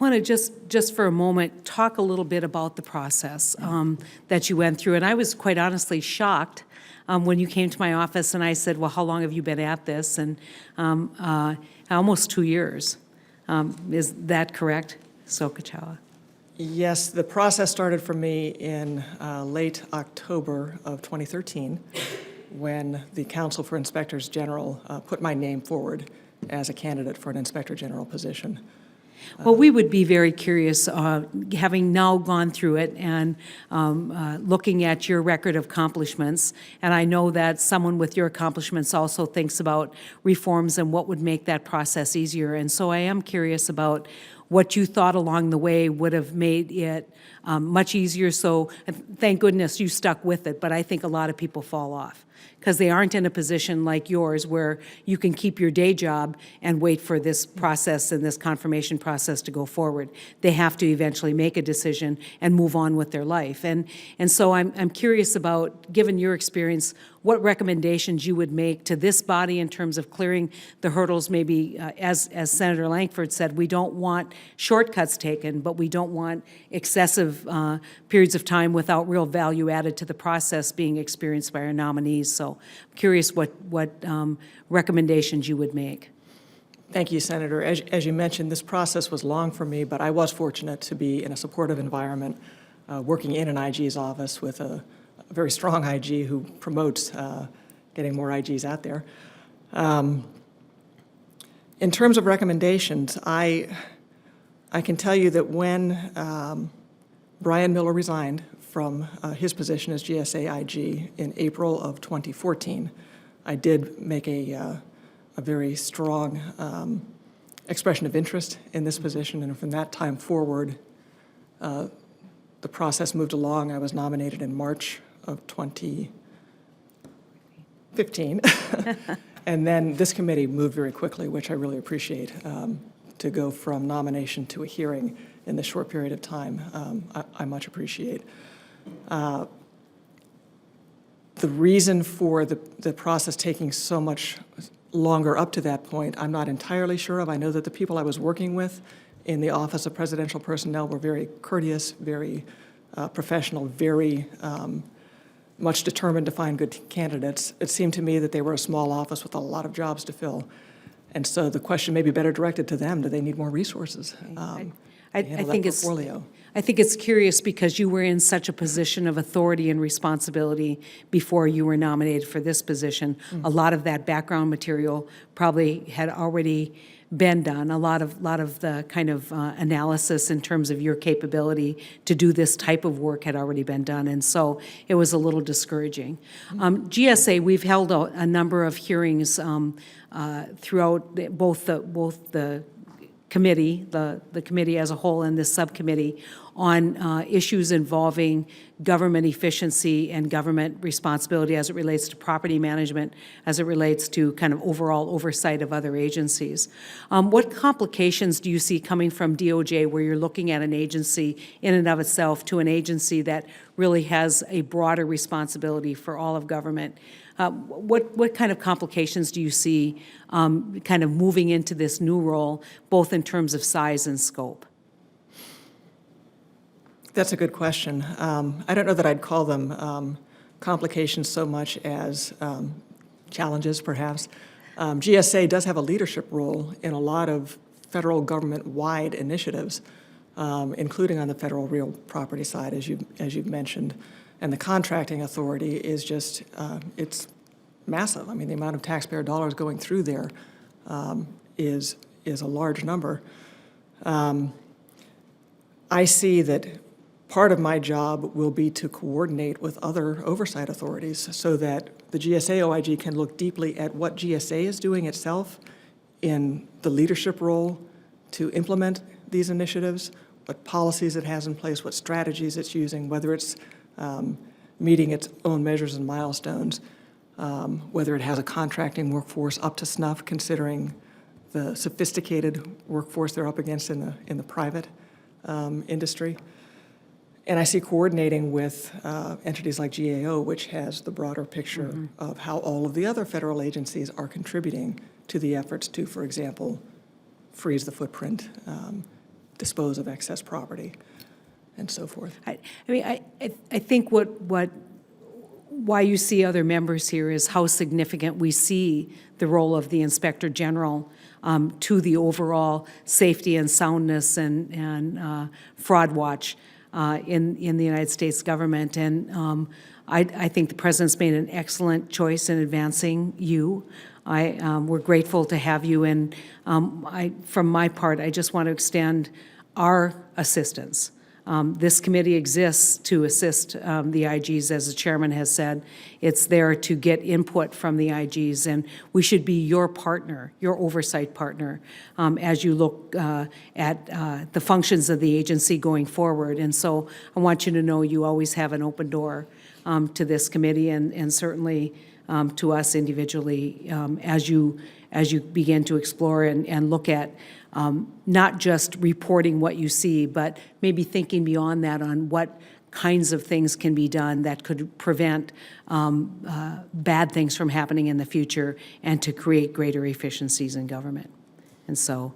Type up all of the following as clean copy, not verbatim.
want to just for a moment talk a little bit about the process that you went through. And I was quite honestly shocked when you came to my office and I said, well, how long have you been at this? And almost 2 years. Is that correct? So, Ochoa. Yes, the process started for me in late October of 2013 when the Council for Inspectors General put my name forward as a candidate for an Inspector General position. Well, we would be very curious, having now gone through it and looking at your record of accomplishments, and I know that someone with your accomplishments also thinks about reforms and what would make that process easier. And so I am curious about what you thought along the way would have made it much easier. So thank goodness you stuck with it, but I think a lot of people fall off because they aren't in a position like yours where you can keep your day job and wait for this process and this confirmation process to go forward. They have to eventually make a decision and move on with their life. And so I'm curious about, given your experience, what recommendations you would make to this body in terms of clearing the hurdles. Maybe, as Senator Langford said, we don't want shortcuts taken, but we don't want excessive periods of time without real value added to the process being experienced by our nominees. So I'm curious what recommendations you would make. Thank you, Senator. As you mentioned, this process was long for me, but I was fortunate to be in a supportive environment, working in an IG's office with a very strong IG who promotes getting more IGs out there. In terms of recommendations, I can tell you that when Brian Miller resigned from his position as GSA IG in April of 2014, I did make a very strong expression of interest in this position, and from that time forward, the process moved along. I was nominated in March of 2015, and then this committee moved very quickly, which I really appreciate, to go from nomination to a hearing in this short period of time. I much appreciate. The reason for the process taking so much longer up to that point, I'm not entirely sure of. I know that the people I was working with in the Office of Presidential Personnel were very courteous, very professional, very much determined to find good candidates. It seemed to me that they were a small office with a lot of jobs to fill. And so the question may be better directed to them. Do they need more resources? I think it's curious because you were in such a position of authority and responsibility before you were nominated for this position. Mm-hmm. A lot of that background material probably had already been done. A lot of the kind of analysis in terms of your capability to do this type of work had already been done, and so it was a little discouraging. GSA, we've held a number of hearings throughout both the committee, the committee as a whole, and this subcommittee on issues involving government efficiency and government responsibility as it relates to property management, as it relates to kind of overall oversight of other agencies. What complications do you see coming from DOJ where you're looking at an agency in and of itself to an agency that really has a broader responsibility for all of government? What kind of complications do you see kind of moving into this new role, both in terms of size and scope? That's a good question. I don't know that I'd call them complications so much as challenges, perhaps. GSA does have a leadership role in a lot of federal government-wide initiatives, including on the federal real property side, as you've mentioned. And the contracting authority is just, it's massive. I mean, the amount of taxpayer dollars going through there is a large number. I see that part of my job will be to coordinate with other oversight authorities so that the GSA OIG can look deeply at what GSA is doing itself in the leadership role to implement these initiatives, what policies it has in place, what strategies it's using, whether it's meeting its own measures and milestones, whether it has a contracting workforce up to snuff considering the sophisticated workforce they're up against in the private industry. And I see coordinating with entities like GAO, which has the broader picture of how all of the other federal agencies are contributing to the efforts to, for example, freeze the footprint, dispose of excess property, and so forth. I think why you see other members here is how significant we see the role of the Inspector General to the overall safety and soundness and fraud watch in the United States government. And I think the President's made an excellent choice in advancing you. We're grateful to have you, and from my part, I just want to extend our assistance. This committee exists to assist the IGs, as the chairman has said. It's there to get input from the IGs, and we should be your partner, your oversight partner, as you look at the functions of the agency going forward. And so I want you to know you always have an open door to this committee and certainly to us individually as you begin to explore and look at not just reporting what you see, but maybe thinking beyond that on what kinds of things can be done that could prevent bad things from happening in the future and to create greater efficiencies in government. And so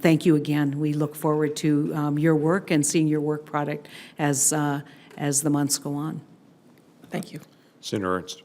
thank you again. We look forward to your work and seeing your work product as the months go on. Thank you. Senator Ernst.